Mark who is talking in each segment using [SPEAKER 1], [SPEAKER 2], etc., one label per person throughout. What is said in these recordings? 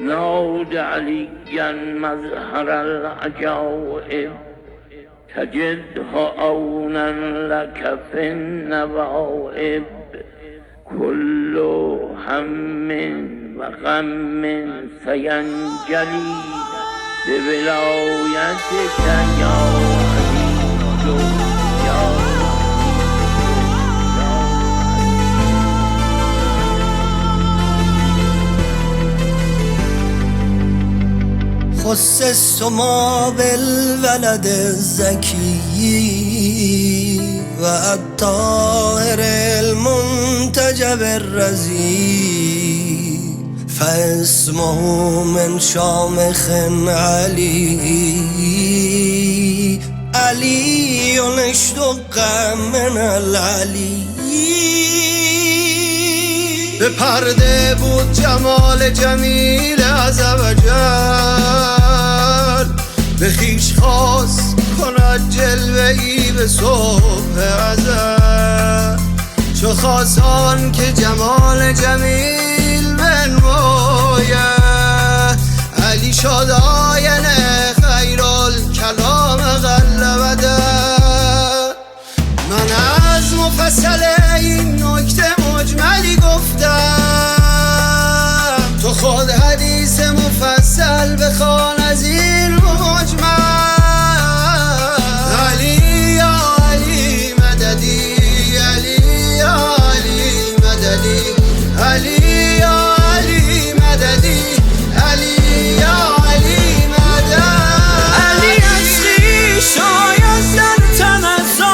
[SPEAKER 1] ناد عليا مظهر العجائب تجده عونا لك في النوائب كل هم وغم سينجلي بولايتك يا علي يا
[SPEAKER 2] خصصت ما بالولد الزكي والطاهر المنتجب الرزي فاسمه من شامخ علي علي اشتق من العلي.
[SPEAKER 3] به پرده بود جمال جمیل عزوجل به خویش خواست کند جلوه‌ای به صبح ازل چو خواست آن که جمال جمیل بنماید علی شد آینه خیرالکلام قلبده. من از مفصل این نکته مجملی گفتم تو خود حدیث مفصل بخوان از این مجمل. علی یا علی مددی علی یا علی مددی علی یا علی مددی علی یا علی مددی.
[SPEAKER 2] علی از خویش آید در تنزل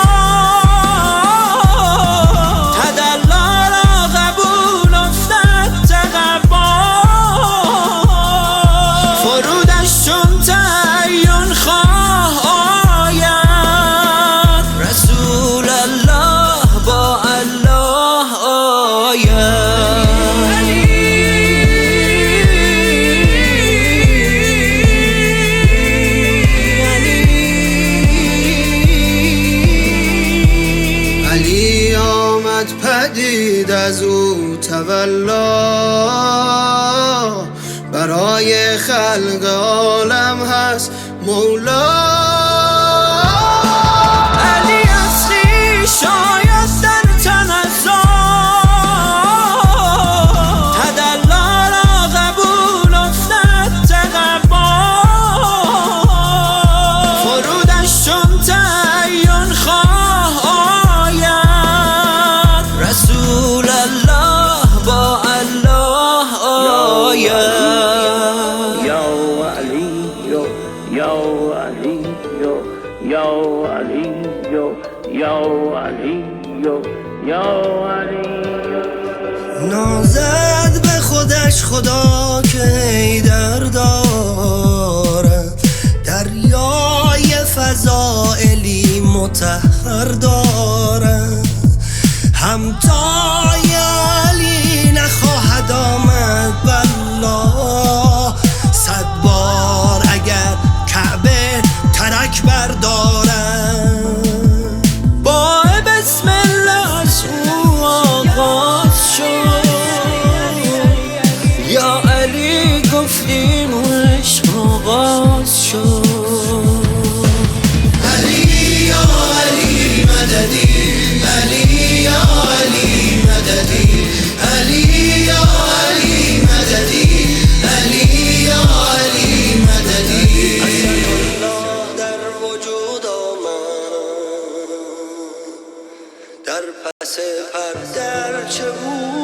[SPEAKER 3] پدید از او تولا برای خلق عالم هست مولا.
[SPEAKER 2] علی از خویش آید در تنزل تدلا را قبول افتد تقبا فرودش چون تعین خواه آید رسول الله با الله آید.
[SPEAKER 1] یا علی یا علی یا علی یا علی یا علی.
[SPEAKER 2] نازد به خودش خدا که حیدر دارد دریای فضائلی مطهر دارد همتای علی نخواهد آمد بالله 100 بار اگر کعبه ترک بردارد. با بسم الله از او آغاز شد یا علی گفتیم و عشق آغاز شد.
[SPEAKER 3] علی یا علی مددی علی یا علی مددی علی یا علی مددی علی یا علی مددی.
[SPEAKER 2] الله در وجود آمد در پس پرده چه بود